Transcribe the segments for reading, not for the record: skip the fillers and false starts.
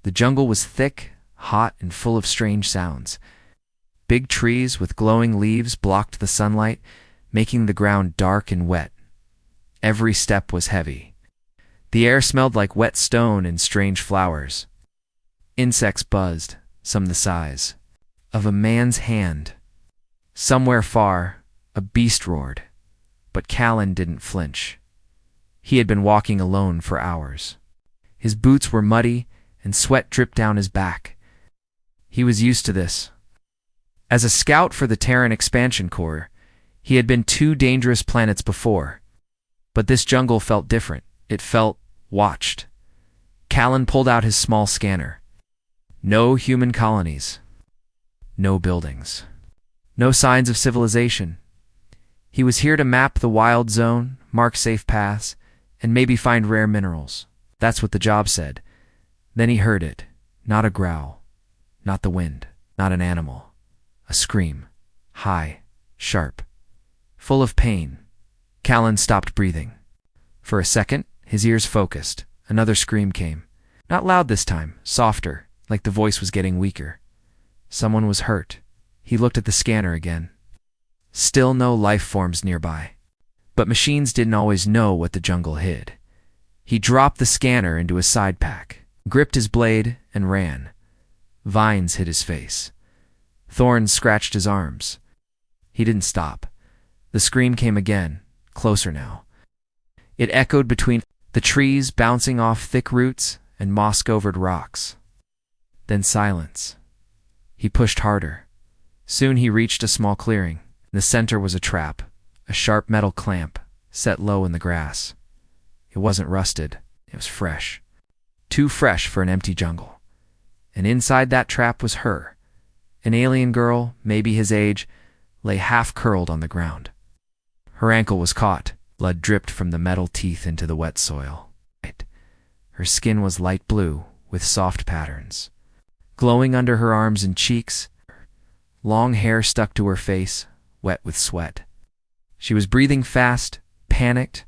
The jungle was thick, hot, and full of strange sounds. Big trees with glowing leaves blocked the sunlight, making the ground dark and wet. Every step was heavy. The air smelled like wet stone and strange flowers. Insects buzzed, some the size of a man's hand. Somewhere far, a beast roared, but Callan didn't flinch. He had been walking alone for hours. His boots were muddy, and sweat dripped down his back. He was used to this. As a scout for the Terran Expansion Corps, he had been 2 dangerous planets before. But this jungle felt different. It felt watched. Callan pulled out his small scanner. No human colonies. No buildings. No signs of civilization. He was here to map the wild zone, mark safe paths, and maybe find rare minerals. That's what the job said. Then he heard it. Not a growl. Not the wind. Not an animal. A scream. High. Sharp. Full of pain. Callan stopped breathing. For a second, his ears focused. Another scream came. Not loud this time, softer, like the voice was getting weaker. Someone was hurt. He looked at the scanner again. Still no life forms nearby. But machines didn't always know what the jungle hid. He dropped the scanner into his side pack, gripped his blade, and ran. Vines hid his face. Thorns scratched his arms. He didn't stop. The scream came again, closer now. It echoed between the trees, bouncing off thick roots and moss-covered rocks. Then silence. He pushed harder. Soon he reached a small clearing. In the center was a trap, a sharp metal clamp, set low in the grass. It wasn't rusted. It was fresh. Too fresh for an empty jungle. And inside that trap was her. An alien girl, maybe his age, lay half-curled on the ground. Her ankle was caught. Blood dripped from the metal teeth into the wet soil. Her skin was light blue, with soft patterns. Glowing under her arms and cheeks, long hair stuck to her face, wet with sweat. She was breathing fast, panicked.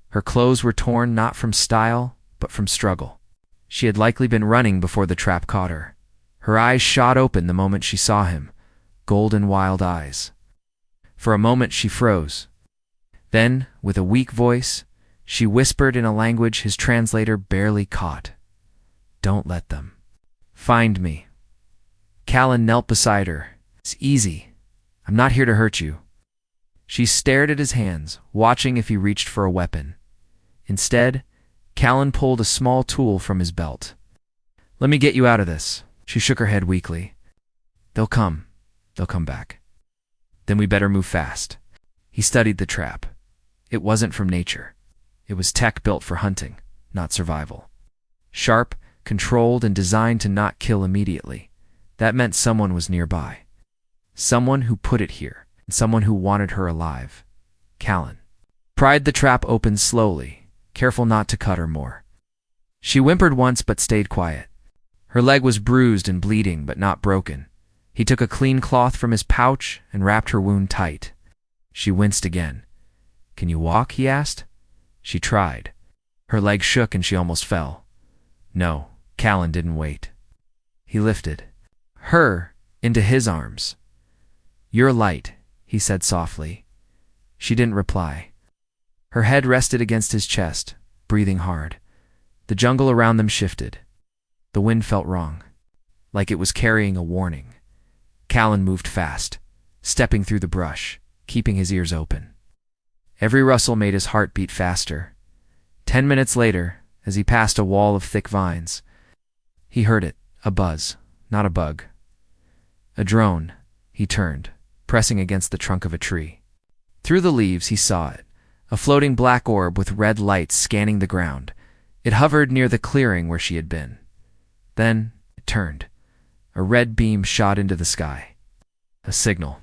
Her clothes were torn not from style, but from struggle. She had likely been running before the trap caught her. Her eyes shot open the moment she saw him, golden wild eyes. For a moment she froze. Then, with a weak voice, she whispered in a language his translator barely caught. "Don't let them. Find me." Callan knelt beside her. "It's easy. I'm not here to hurt you." She stared at his hands, watching if he reached for a weapon. Instead, Callan pulled a small tool from his belt. "Let me get you out of this." She shook her head weakly. They'll come back. "Then we better move fast." He studied the trap. It wasn't from nature. It was tech built for hunting, not survival. Sharp, controlled, and designed to not kill immediately. That meant someone was nearby. Someone who put it here, and someone who wanted her alive. Callan pried the trap open slowly, careful not to cut her more. She whimpered once but stayed quiet. Her leg was bruised and bleeding, but not broken. He took a clean cloth from his pouch and wrapped her wound tight. She winced again. "Can you walk?" he asked. She tried. Her leg shook and she almost fell. No, Callan didn't wait. He lifted her into his arms. "You're light," he said softly. She didn't reply. Her head rested against his chest, breathing hard. The jungle around them shifted. The wind felt wrong, like it was carrying a warning. Callan moved fast, stepping through the brush, keeping his ears open. Every rustle made his heart beat faster. 10 minutes later, as he passed a wall of thick vines, he heard it, a buzz, not a bug. A drone. He turned, pressing against the trunk of a tree. Through the leaves he saw it, a floating black orb with red lights scanning the ground. It hovered near the clearing where she had been. Then it turned. A red beam shot into the sky. A signal.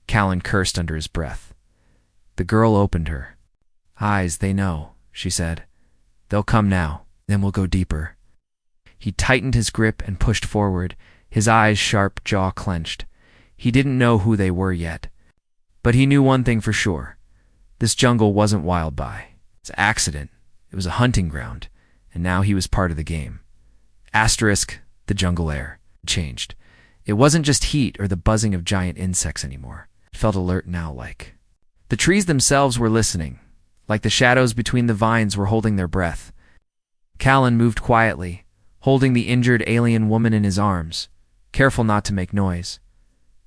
Callan cursed under his breath. The girl opened her eyes. "They know," she said. "They'll come now, then we'll go deeper." He tightened his grip and pushed forward, his eyes sharp, jaw clenched. He didn't know who they were yet. But he knew one thing for sure. This jungle wasn't wild by. It's accident. It was a hunting ground, and now he was part of the game. Asterisk, the jungle air changed. It wasn't just heat or the buzzing of giant insects anymore. It felt alert now, like the trees themselves were listening, like the shadows between the vines were holding their breath. Callan moved quietly, holding the injured alien woman in his arms, careful not to make noise.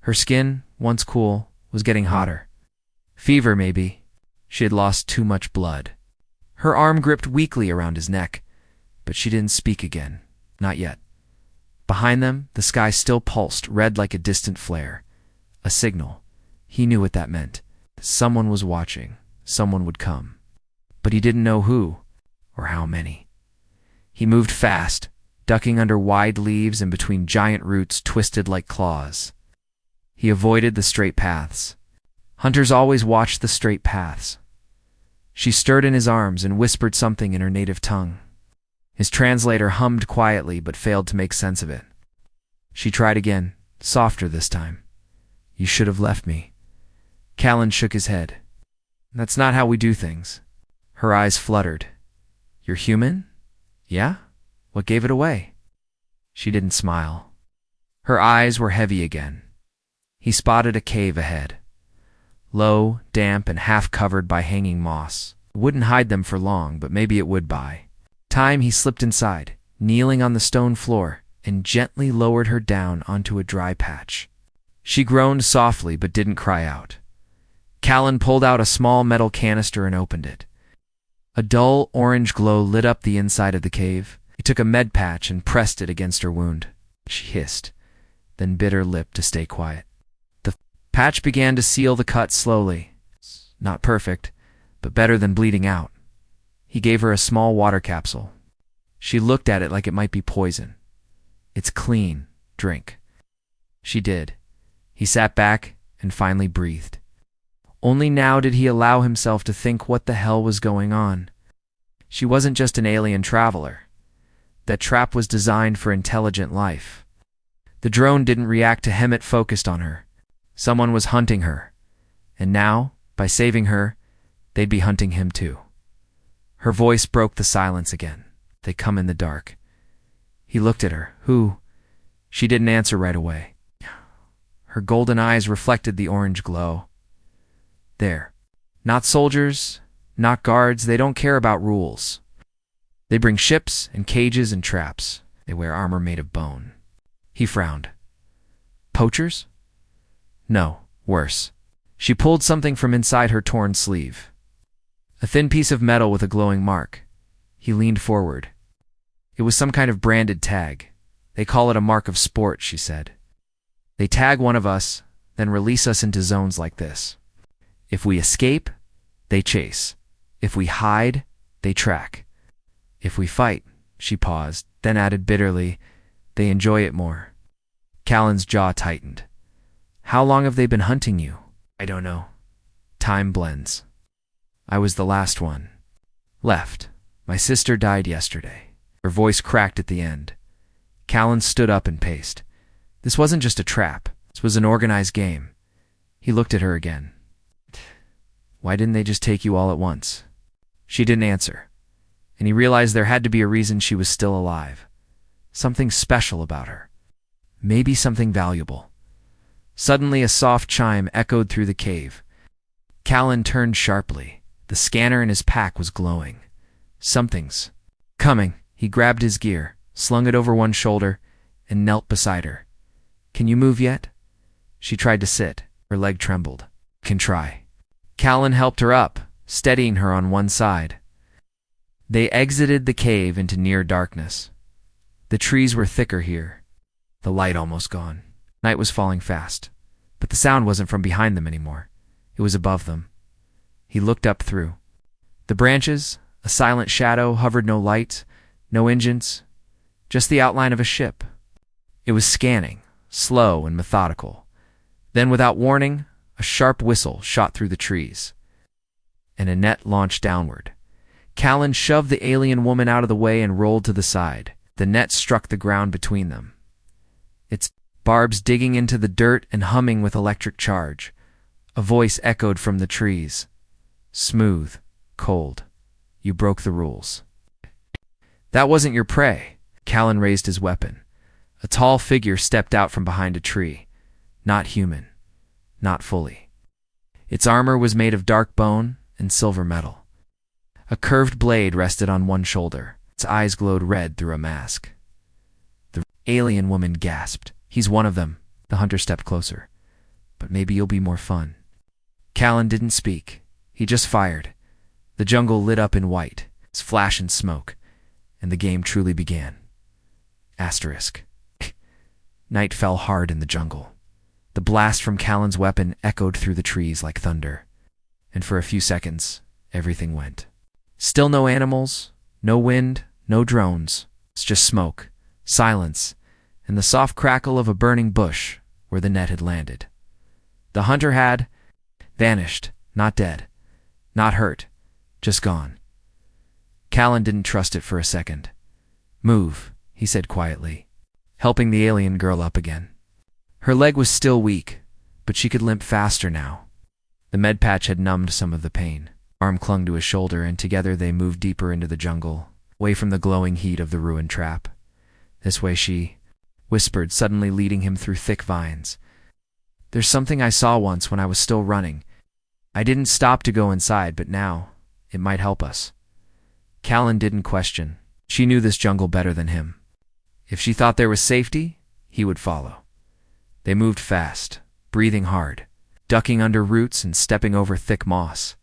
Her skin, once cool, was getting hotter. Fever, maybe. She had lost too much blood. Her arm gripped weakly around his neck, but she didn't speak again. Not yet. Behind them, the sky still pulsed, red like a distant flare. A signal. He knew what that meant. Someone was watching. Someone would come. But he didn't know who, or how many. He moved fast, ducking under wide leaves and between giant roots twisted like claws. He avoided the straight paths. Hunters always watched the straight paths. She stirred in his arms and whispered something in her native tongue. His translator hummed quietly but failed to make sense of it. She tried again, softer this time. You should have left me. Callan shook his head. That's not how we do things. Her eyes fluttered. You're human? Yeah? What gave it away? She didn't smile. Her eyes were heavy again. He spotted a cave ahead. Low, damp, and half-covered by hanging moss. It wouldn't hide them for long, but maybe it would by time he slipped inside, kneeling on the stone floor, and gently lowered her down onto a dry patch. She groaned softly but didn't cry out. Callan pulled out a small metal canister and opened it. A dull orange glow lit up the inside of the cave. He took a med patch and pressed it against her wound. She hissed, then bit her lip to stay quiet. The patch began to seal the cut slowly. Not perfect, but better than bleeding out. He gave her a small water capsule. She looked at it like it might be poison. It's clean. Drink. She did. He sat back and finally breathed. Only now did he allow himself to think what the hell was going on. She wasn't just an alien traveler. That trap was designed for intelligent life. The drone didn't react to him, it focused on her. Someone was hunting her. And now, by saving her, they'd be hunting him too. Her voice broke the silence again. They come in the dark. He looked at her. Who? She didn't answer right away. Her golden eyes reflected the orange glow. There. Not soldiers, not guards. They don't care about rules. They bring ships and cages and traps. They wear armor made of bone. He frowned. Poachers? No, worse. She pulled something from inside her torn sleeve. A thin piece of metal with a glowing mark. He leaned forward. It was some kind of branded tag. They call it a mark of sport, she said. They tag one of us, then release us into zones like this. If we escape, they chase. If we hide, they track. If we fight, she paused, then added bitterly, they enjoy it more. Callan's jaw tightened. How long have they been hunting you? I don't know. Time blends. I was the last one. Left. My sister died yesterday. Her voice cracked at the end. Callan stood up and paced. This wasn't just a trap. This was an organized game. He looked at her again. Why didn't they just take you all at once? She didn't answer, and he realized there had to be a reason she was still alive. Something special about her. Maybe something valuable. Suddenly a soft chime echoed through the cave. Callan turned sharply. The scanner in his pack was glowing. Something's coming. He grabbed his gear, slung it over one shoulder, and knelt beside her. Can you move yet? She tried to sit. Her leg trembled. Can try. Callan helped her up, steadying her on one side. They exited the cave into near darkness. The trees were thicker here. The light almost gone. Night was falling fast, but the sound wasn't from behind them anymore. It was above them. He looked up through. The branches, a silent shadow, hovered. No light, no engines, just the outline of a ship. It was scanning, slow and methodical. Then, without warning, a sharp whistle shot through the trees, and a net launched downward. Callan shoved the alien woman out of the way and rolled to the side. The net struck the ground between them, its barbs digging into the dirt and humming with electric charge. A voice echoed from the trees. Smooth, cold. You broke the rules. That wasn't your prey. Callan raised his weapon. A tall figure stepped out from behind a tree. Not human. Not fully. Its armor was made of dark bone and silver metal. A curved blade rested on one shoulder. Its eyes glowed red through a mask. The alien woman gasped. "He's one of them." The hunter stepped closer. "But maybe you'll be more fun." Callan didn't speak. He just fired. The jungle lit up in white, its flash and smoke, and the game truly began. Asterisk. Night fell hard in the jungle. The blast from Callan's weapon echoed through the trees like thunder. And for a few seconds, everything went. Still no animals, no wind, no drones. It's just smoke, silence, and the soft crackle of a burning bush where the net had landed. The hunter had vanished, not dead, not hurt, just gone. Callan didn't trust it for a second. "Move," he said quietly, helping the alien girl up again. Her leg was still weak, but she could limp faster now. The med patch had numbed some of the pain. Arm clung to his shoulder, and together they moved deeper into the jungle, away from the glowing heat of the ruined trap. "This way," she whispered, suddenly leading him through thick vines. "There's something I saw once when I was still running. I didn't stop to go inside, but now it might help us." Callan didn't question. She knew this jungle better than him. If she thought there was safety, he would follow. They moved fast, breathing hard, ducking under roots and stepping over thick moss.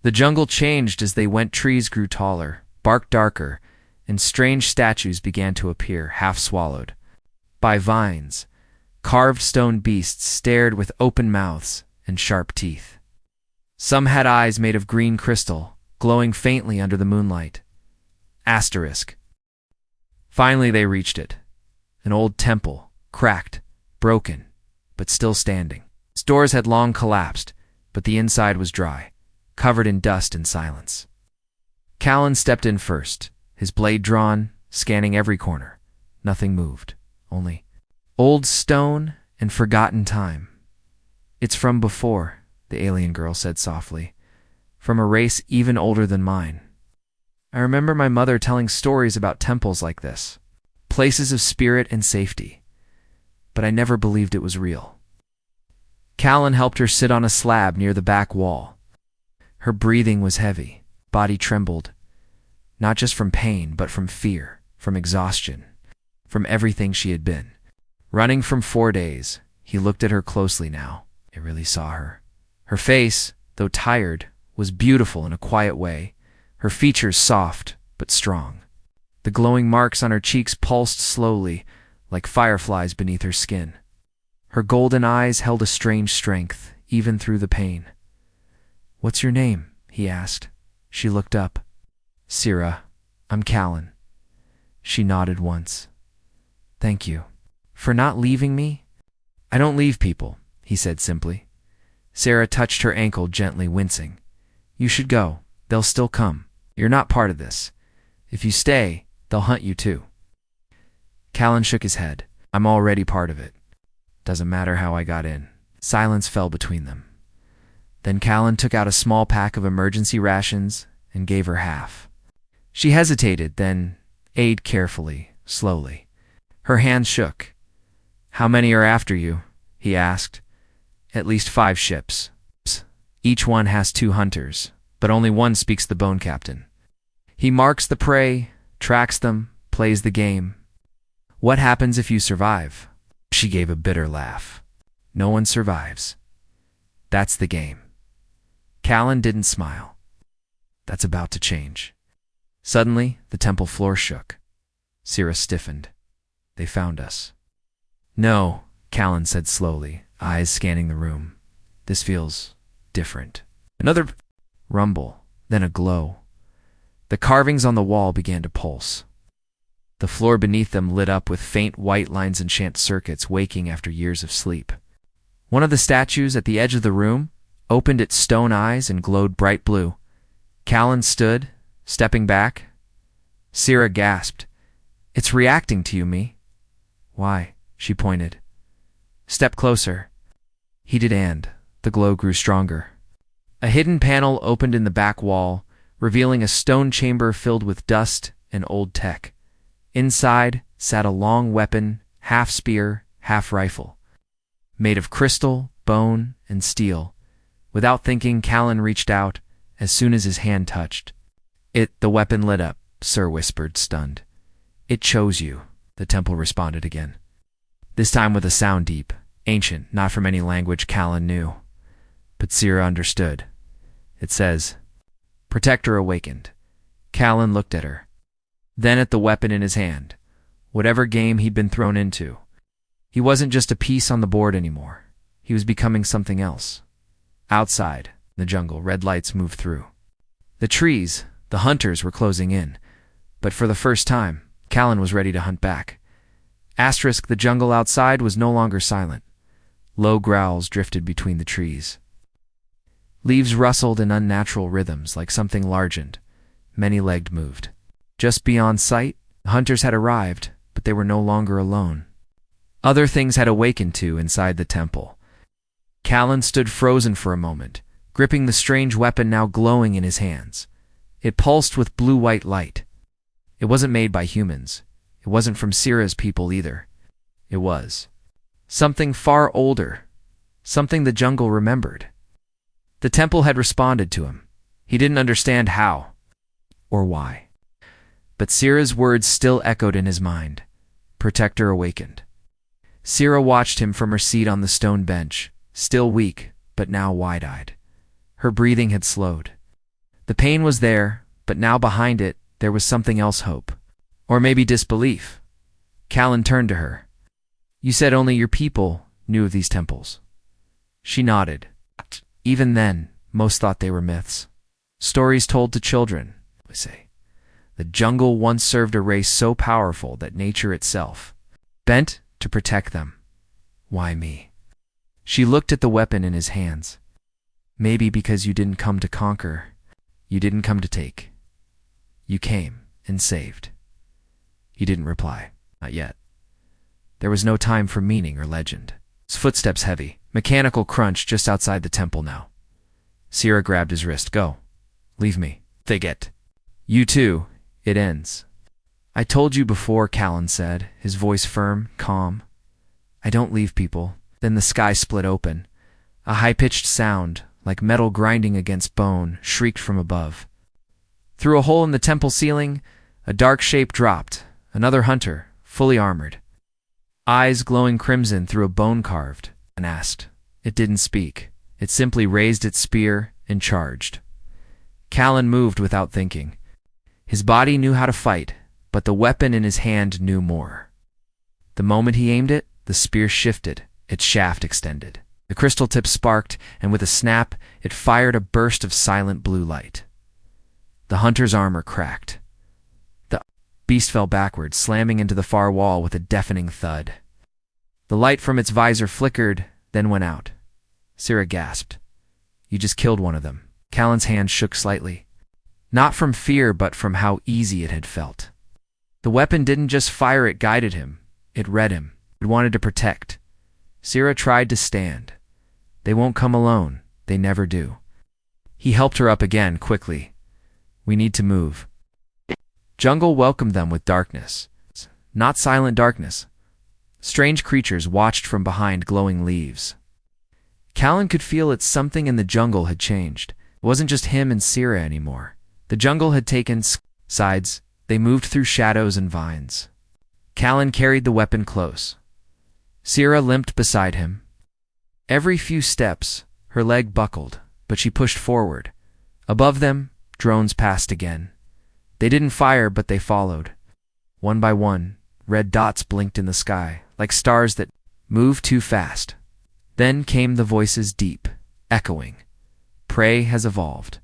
The jungle changed as they went. Trees grew taller, bark darker, and strange statues began to appear, half swallowed by vines. Carved stone beasts stared with open mouths and sharp teeth. Some had eyes made of green crystal, glowing faintly under the moonlight. Asterisk. Finally they reached it. An old temple, cracked, broken, but still standing. Its doors had long collapsed, but the inside was dry, covered in dust and silence. Callan stepped in first, his blade drawn, scanning every corner. Nothing moved, only old stone and forgotten time. "It's from before," the alien girl said softly, "from a race even older than mine. I remember my mother telling stories about temples like this, places of spirit and safety, but I never believed it was real." Callan helped her sit on a slab near the back wall. Her breathing was heavy, body trembled, not just from pain, but from fear, from exhaustion, from everything she had been. Running from 4 days, he looked at her closely now. He really saw her. Her face, though tired, was beautiful in a quiet way, her features soft but strong. The glowing marks on her cheeks pulsed slowly, like fireflies beneath her skin. Her golden eyes held a strange strength, even through the pain. "What's your name?" he asked. She looked up. "Sira, I'm Callan." She nodded once. "Thank you. For not leaving me?" "I don't leave people," he said simply. Sarah touched her ankle gently, wincing. "You should go. They'll still come. You're not part of this. If you stay, they'll hunt you too." Callan shook his head. "I'm already part of it. Doesn't matter how I got in." Silence fell between them. Then Callan took out a small pack of emergency rations and gave her half. She hesitated, then ate carefully, slowly. Her hands shook. "How many are after you?" he asked. "At least 5 ships. Each one has 2 hunters, but only one speaks the bone captain. He marks the prey, tracks them, plays the game. What happens if you survive?" She gave a bitter laugh. "No one survives. That's the game." Callan didn't smile. "That's about to change." Suddenly, the temple floor shook. Sira stiffened. "They found us." "No," Callan said slowly, eyes scanning the room. "This feels different." Another rumble, then a glow. The carvings on the wall began to pulse. The floor beneath them lit up with faint white lines and enchant circuits, waking after years of sleep. One of the statues at the edge of the room opened its stone eyes and glowed bright blue. Callan stood, stepping back. Sira gasped. "It's reacting to you, me." "Why?" She pointed. "Step closer." He did, and the glow grew stronger. A hidden panel opened in the back wall, revealing a stone chamber filled with dust and old tech. Inside sat a long weapon, half spear, half rifle, made of crystal, bone, and steel. Without thinking, Callan reached out as soon as his hand touched. The weapon lit up, Sir whispered, stunned. It chose you, the temple responded again. This time with a sound deep, ancient, not from any language Callan knew. But Sira understood. It says, Protector awakened. Callan looked at her, then at the weapon in his hand. Whatever game he'd been thrown into, he wasn't just a piece on the board anymore. He was becoming something else. Outside, in the jungle, red lights moved through. The trees, the hunters were closing in, but for the first time, Callan was ready to hunt back. The jungle outside was no longer silent. Low growls drifted between the trees. Leaves rustled in unnatural rhythms like something largened. Many-legged moved. Just beyond sight, the hunters had arrived, but they were no longer alone. Other things had awakened too inside the temple. Callan stood frozen for a moment, gripping the strange weapon now glowing in his hands. It pulsed with blue-white light. It wasn't made by humans. It wasn't from Sira's people either. It was something far older, something the jungle remembered. The temple had responded to him. He didn't understand how or why. But Sira's words still echoed in his mind. Protector awakened. Sira watched him from her seat on the stone bench, still weak, but now wide-eyed. Her breathing had slowed. The pain was there, but now behind it, there was something else, hope. Or maybe disbelief. Callan turned to her. You said only your people knew of these temples. She nodded. Even then, most thought they were myths. Stories told to children, we say. The jungle once served a race so powerful that nature itself bent to protect them. Why me? She looked at the weapon in his hands. Maybe because you didn't come to conquer. You didn't come to take. You came and saved. He didn't reply. Not yet. There was no time for meaning or legend. His footsteps heavy, mechanical crunch just outside the temple now. Sira grabbed his wrist. Go. Leave me. They get. You too. It ends. I told you before, Callan said, his voice firm, calm. I don't leave people. Then the sky split open. A high-pitched sound, like metal grinding against bone, shrieked from above. Through a hole in the temple ceiling, a dark shape dropped. Another hunter, fully armored. Eyes glowing crimson through a bone carved, and asked. It didn't speak. It simply raised its spear and charged. Callan moved without thinking. His body knew how to fight, but the weapon in his hand knew more. The moment he aimed it, the spear shifted, its shaft extended. The crystal tip sparked, and with a snap, it fired a burst of silent blue light. The hunter's armor cracked. The beast fell backward, slamming into the far wall with a deafening thud. The light from its visor flickered, then went out. Sira gasped. You just killed one of them. Callan's hand shook slightly. Not from fear, but from how easy it had felt. The weapon didn't just fire, it guided him. It read him. It wanted to protect. Sira tried to stand. They won't come alone. They never do. He helped her up again, quickly. We need to move. Jungle welcomed them with darkness. Not silent darkness. Strange creatures watched from behind glowing leaves. Callan could feel that something in the jungle had changed. It wasn't just him and Sira anymore. The jungle had taken sides. They moved through shadows and vines. Callan carried the weapon close. Sira limped beside him. Every few steps, her leg buckled, but she pushed forward. Above them, drones passed again. They didn't fire, but they followed. One by one, red dots blinked in the sky, like stars that moved too fast. Then came the voices deep, echoing. Prey has evolved.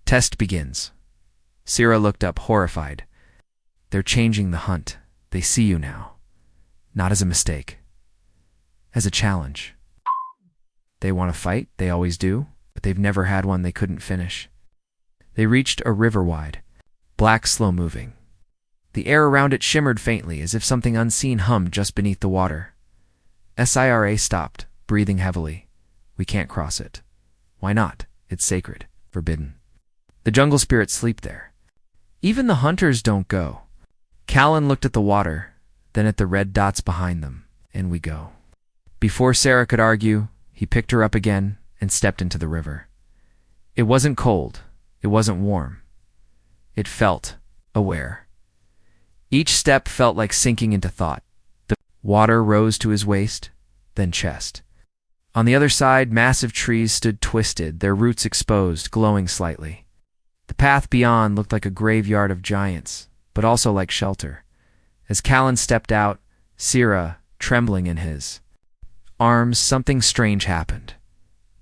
Test begins. Sira looked up, horrified. They're changing the hunt. They see you now. Not as a mistake. As a challenge. They want to fight, they always do, but they've never had one they couldn't finish. They reached a river wide, black, slow-moving. The air around it shimmered faintly, as if something unseen hummed just beneath the water. Sira stopped, breathing heavily. We can't cross it. Why not? It's sacred, forbidden. The jungle spirits sleep there. Even the hunters don't go. Callan looked at the water, then at the red dots behind them. In we go. Before Sarah could argue, he picked her up again and stepped into the river. It wasn't cold. It wasn't warm. It felt aware. Each step felt like sinking into thought. The water rose to his waist, then chest. On the other side, massive trees stood twisted, their roots exposed, glowing slightly. The path beyond looked like a graveyard of giants, but also like shelter. As Callan stepped out, Sarah trembling in his arms, something strange happened.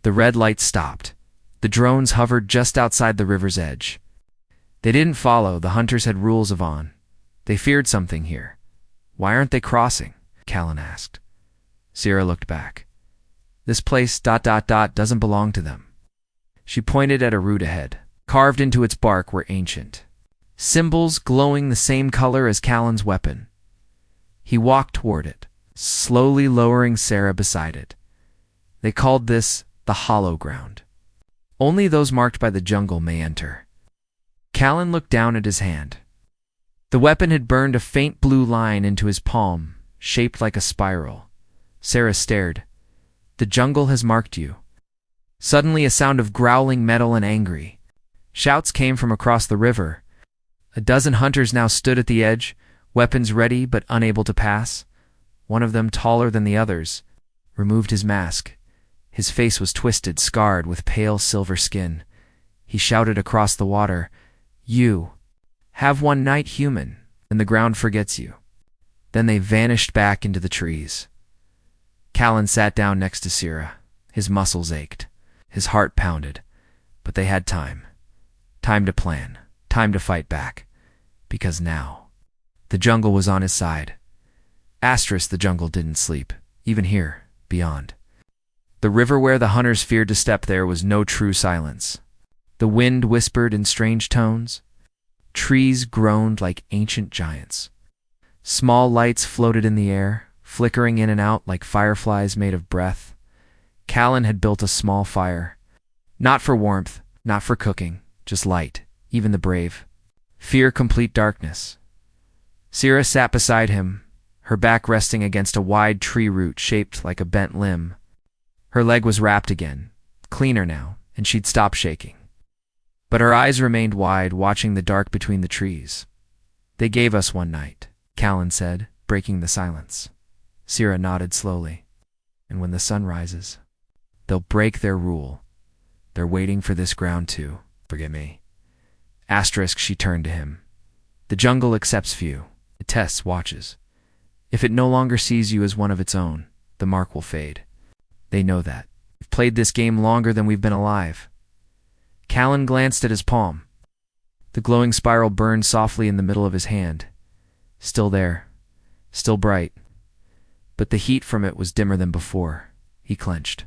The red light stopped. The drones hovered just outside the river's edge. They didn't follow. The hunters had rules of on. They feared something here. Why aren't they crossing? Callan asked. Sarah looked back. This place ... doesn't belong to them. She pointed at a root ahead. Carved into its bark were ancient symbols glowing the same color as Callan's weapon. He walked toward it, slowly lowering Sarah beside it. They called this the hollow ground. Only those marked by the jungle may enter. Callan looked down at his hand. The weapon had burned a faint blue line into his palm, shaped like a spiral. Sarah stared. The jungle has marked you. Suddenly a sound of growling metal and angry. Shouts came from across the river. A dozen hunters now stood at the edge, weapons ready but unable to pass. One of them, taller than the others, removed his mask. His face was twisted, scarred, with pale silver skin. He shouted across the water, "You have one night, human, and the ground forgets you." Then they vanished back into the trees. Callan sat down next to Sarah. His muscles ached. His heart pounded. But they had time. Time to plan. Time to fight back. Because now, the jungle was on his side. The jungle didn't sleep, even here, beyond. The river where the hunters feared to step there was no true silence. The wind whispered in strange tones. Trees groaned like ancient giants. Small lights floated in the air, flickering in and out like fireflies made of breath. Callan had built a small fire. Not for warmth, not for cooking, just light, even the brave. Fear complete darkness. Sarah sat beside him, her back resting against a wide tree root shaped like a bent limb. Her leg was wrapped again, cleaner now, and she'd stopped shaking. But her eyes remained wide, watching the dark between the trees. They gave us one night, Callan said, breaking the silence. Sarah nodded slowly. And when the sun rises, they'll break their rule. They're waiting for this ground to forget me. She turned to him. The jungle accepts few. It tests, watches. If it no longer sees you as one of its own, the mark will fade. They know that. We've played this game longer than we've been alive. Callan glanced at his palm. The glowing spiral burned softly in the middle of his hand. Still there. Still bright. But the heat from it was dimmer than before. He clenched.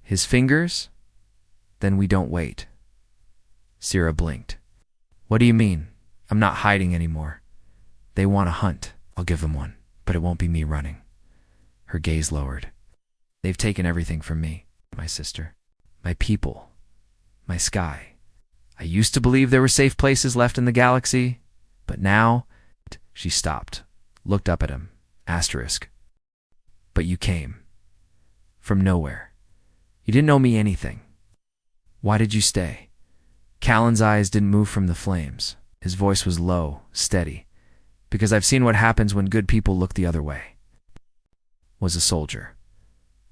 His fingers? Then we don't wait. Sarah blinked. What do you mean? I'm not hiding anymore. They want a hunt. I'll give them one, but it won't be me running. Her gaze lowered. They've taken everything from me, my sister, my people, my sky. I used to believe there were safe places left in the galaxy, but now... She stopped, looked up at him. But you came. From nowhere. You didn't owe me anything. Why did you stay? Callan's eyes didn't move from the flames. His voice was low, steady. Because I've seen what happens when good people look the other way. Was a soldier.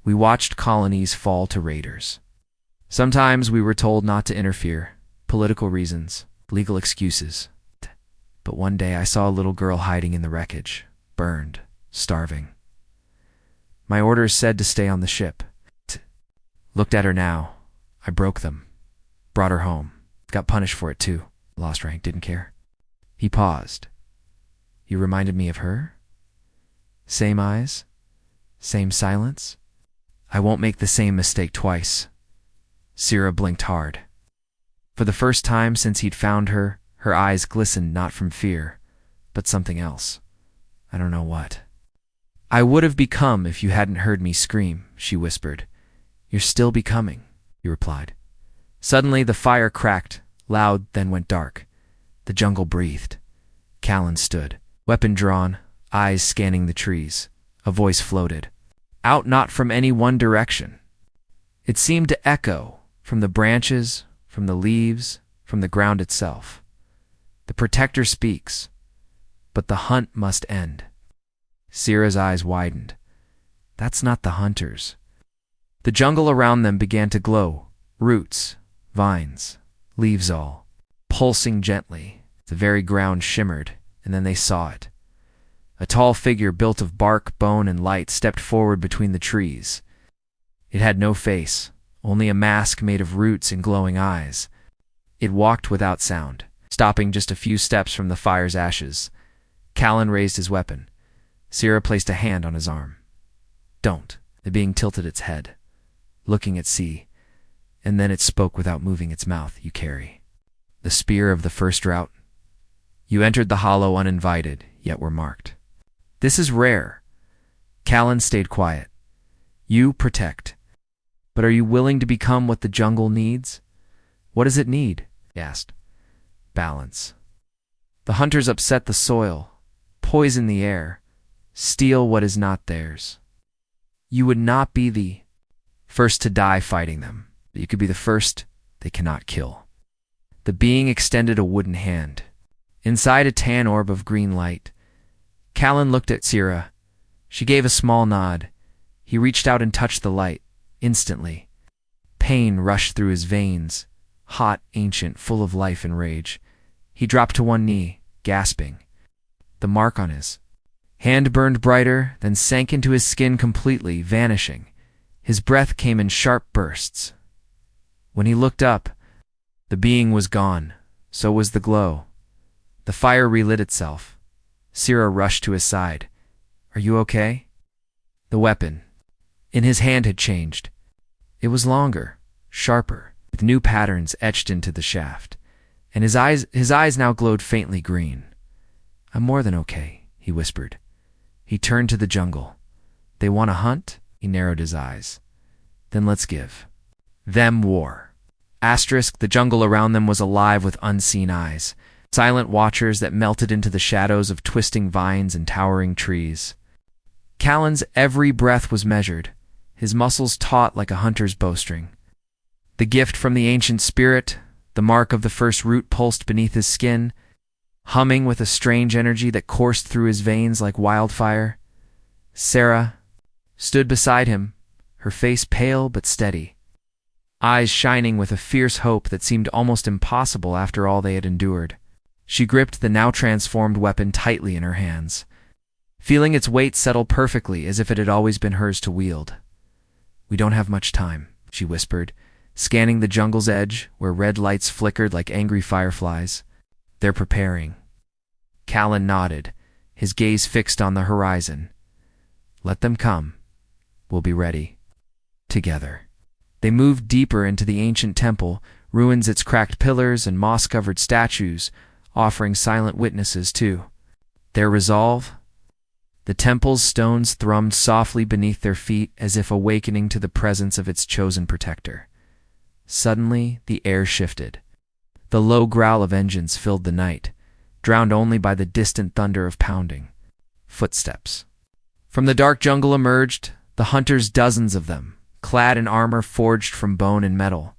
We watched colonies fall to raiders. Sometimes we were told not to interfere. Political reasons, legal excuses. But one day I saw a little girl hiding in the wreckage, burned, starving. My orders said to stay on the ship. Looked at her now. I broke them. Brought her home. Got punished for it too. Lost rank, didn't care. He paused. You reminded me of her? Same eyes? Same silence? I won't make the same mistake twice. Sarah blinked hard. For the first time since he'd found her, her eyes glistened not from fear, but something else. I don't know what. I would have become if you hadn't heard me scream, she whispered. You're still becoming, he replied. Suddenly the fire cracked, loud, then went dark. The jungle breathed. Callan stood. Weapon drawn, eyes scanning the trees. A voice floated. Out not from any one direction. It seemed to echo from the branches, from the leaves, from the ground itself. The protector speaks, but the hunt must end. Sierra's eyes widened. That's not the hunters. The jungle around them began to glow. Roots, vines, leaves all, pulsing gently. The very ground shimmered, and then they saw it. A tall figure built of bark, bone, and light stepped forward between the trees. It had no face, only a mask made of roots and glowing eyes. It walked without sound, stopping just a few steps from the fire's ashes. Callan raised his weapon. Sierra placed a hand on his arm. Don't. The being tilted its head, looking at sea, and then it spoke without moving its mouth. You carry the spear of the first route. You entered the hollow uninvited, yet were marked. This is rare. Callan stayed quiet. You protect. But are you willing to become what the jungle needs? What does it need? He asked. Balance. The hunters upset the soil, poison the air, steal what is not theirs. You would not be the first to die fighting them, but you could be the first they cannot kill. The being extended a wooden hand. Inside a tan orb of green light, Callan looked at Sierra. She gave a small nod. He reached out and touched the light. Instantly, pain rushed through his veins, hot, ancient, full of life and rage. He dropped to one knee, gasping. The mark on his hand burned brighter, then sank into his skin completely, vanishing. His breath came in sharp bursts. When he looked up, the being was gone. So was the glow. The fire relit itself. Sierra rushed to his side. Are you okay? The weapon in his hand had changed. It was longer, sharper, with new patterns etched into the shaft, and his eyes now glowed faintly green. I'm more than okay, he whispered. He turned to the jungle. They want to hunt? He narrowed his eyes. Then let's give them war. Asterisk, the jungle around them was alive with unseen eyes, silent watchers that melted into the shadows of twisting vines and towering trees. Callan's every breath was measured, his muscles taut like a hunter's bowstring. The gift from the ancient spirit, the mark of the first root pulsed beneath his skin, humming with a strange energy that coursed through his veins like wildfire. Sarah stood beside him, her face pale but steady, eyes shining with a fierce hope that seemed almost impossible after all they had endured. She gripped the now transformed weapon tightly in her hands, feeling its weight settle perfectly as if it had always been hers to wield. We don't have much time, she whispered, scanning the jungle's edge where red lights flickered like angry fireflies. They're preparing. Callan nodded, his gaze fixed on the horizon. Let them come. We'll be ready. Together. They moved deeper into the ancient temple, ruins its cracked pillars and moss-covered statues, offering silent witnesses to their resolve. The temple's stones thrummed softly beneath their feet as if awakening to the presence of its chosen protector. Suddenly, the air shifted. The low growl of engines filled the night, drowned only by the distant thunder of pounding footsteps. From the dark jungle emerged the hunters, dozens of them, clad in armor forged from bone and metal,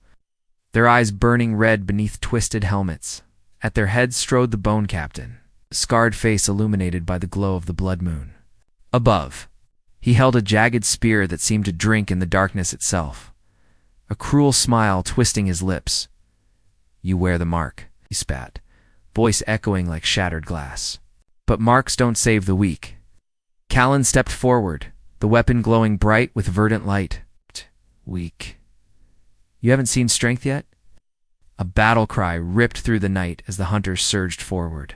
their eyes burning red beneath twisted helmets. At their heads strode the bone captain, a scarred face illuminated by the glow of the blood moon. Above, he held a jagged spear that seemed to drink in the darkness itself, a cruel smile twisting his lips. You wear the mark, he spat, voice echoing like shattered glass. But marks don't save the weak. Callan stepped forward, the weapon glowing bright with verdant light. Weak. You haven't seen strength yet? A battle cry ripped through the night as the hunters surged forward,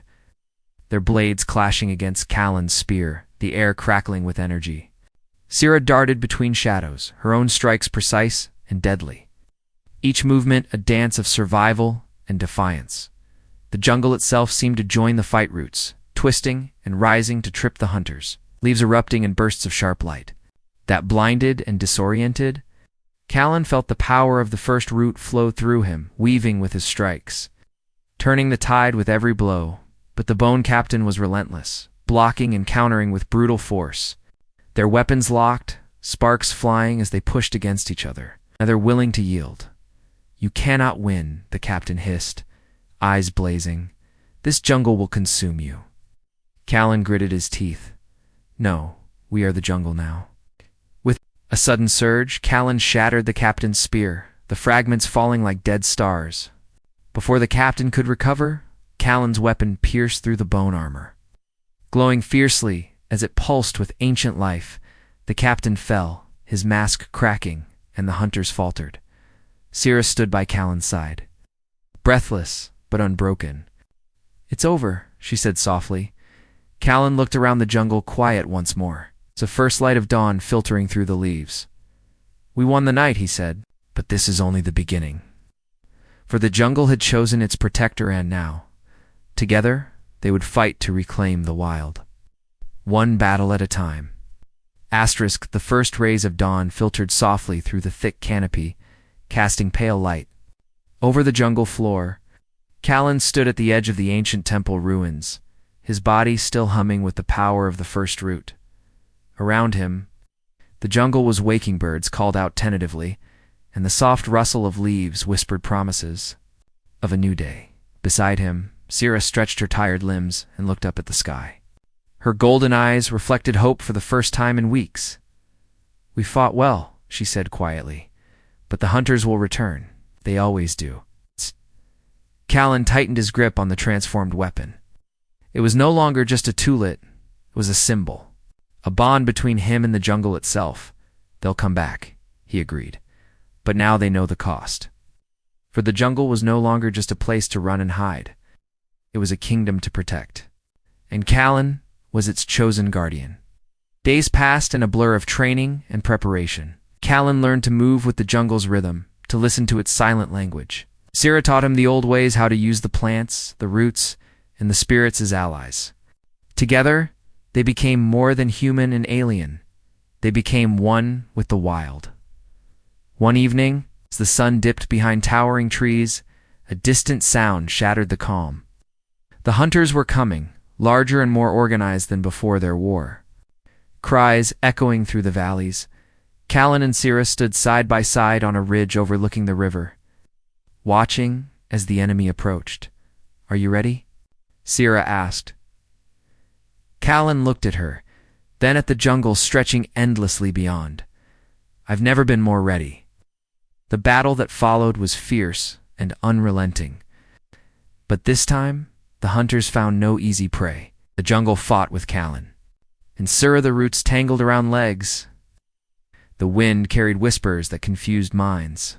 their blades clashing against Callan's spear, the air crackling with energy. Sierra darted between shadows, her own strikes precise and deadly, each movement a dance of survival and defiance. The jungle itself seemed to join the fight roots, twisting and rising to trip the hunters, leaves erupting in bursts of sharp light. That blinded and disoriented, Callan felt the power of the first root flow through him, weaving with his strikes, turning the tide with every blow. But the bone captain was relentless, blocking and countering with brutal force. Their weapons locked, sparks flying as they pushed against each other, neither willing to yield. "You cannot win," the captain hissed, eyes blazing. "This jungle will consume you." Callan gritted his teeth. "No, we are the jungle now." With a sudden surge, Callan shattered the captain's spear, the fragments falling like dead stars. Before the captain could recover, Callan's weapon pierced through the bone armor. Glowing fiercely as it pulsed with ancient life, the captain fell, his mask cracking, and the hunters faltered. Syrah stood by Callan's side, breathless but unbroken. "It's over," she said softly. Callan looked around the jungle, quiet once more, the first light of dawn filtering through the leaves. "We won the night," he said, "but this is only the beginning." For the jungle had chosen its protector, and now, together, they would fight to reclaim the wild. One battle at a time. Asterisk, the first rays of dawn filtered softly through the thick canopy, casting pale light. Over the jungle floor, Callan stood at the edge of the ancient temple ruins, his body still humming with the power of the first root. Around him, the jungle was waking. Birds called out tentatively, and the soft rustle of leaves whispered promises of a new day. Beside him, Syrah stretched her tired limbs and looked up at the sky. Her golden eyes reflected hope for the first time in weeks. "We fought well," she said quietly, "but the hunters will return. They always do." Callan tightened his grip on the transformed weapon. It was no longer just a toolet, it was a symbol, a bond between him and the jungle itself. "They'll come back," he agreed, "but now they know the cost." For the jungle was no longer just a place to run and hide. It was a kingdom to protect, and Callan was its chosen guardian. Days passed in a blur of training and preparation. Callan learned to move with the jungle's rhythm, to listen to its silent language. Syrah taught him the old ways, how to use the plants, the roots, and the spirits as allies. Together, they became more than human and alien. They became one with the wild. One evening, as the sun dipped behind towering trees, a distant sound shattered the calm. The hunters were coming, larger and more organized than before their war. Cries echoing through the valleys. Callan and Syrah stood side by side on a ridge overlooking the river, watching as the enemy approached. "Are you ready?" Syrah asked. Callan looked at her, then at the jungle stretching endlessly beyond. "I've never been more ready." The battle that followed was fierce and unrelenting. But this time, the hunters found no easy prey. The jungle fought with Callan. In Syrah, the roots tangled around legs. The wind carried whispers that confused minds.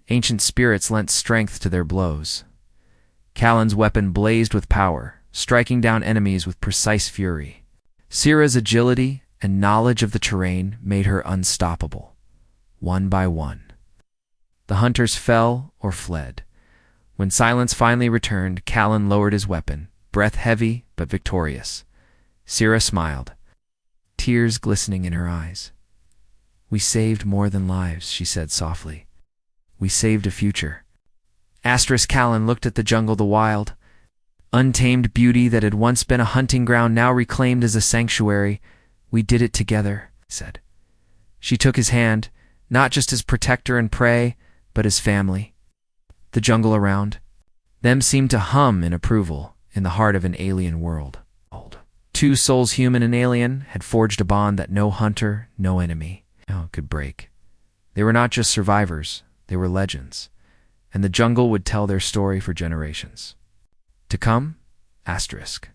Ancient spirits lent strength to their blows. Callan's weapon blazed with power, striking down enemies with precise fury. Syrah's agility and knowledge of the terrain made her unstoppable. One by one, the hunters fell or fled. When silence finally returned, Callan lowered his weapon, breath heavy but victorious. Syrah smiled, tears glistening in her eyes. "We saved more than lives," she said softly. "We saved a future." Callan looked at the jungle, the wild, untamed beauty that had once been a hunting ground, now reclaimed as a sanctuary. "We did it together," he said. She took his hand, not just as protector and prey, but as family. The jungle around them seemed to hum in approval in the heart of an alien world. Two souls, human and alien, had forged a bond that no hunter, no enemy, could break. They were not just survivors, they were legends, and the jungle would tell their story for generations to come. Asterisk.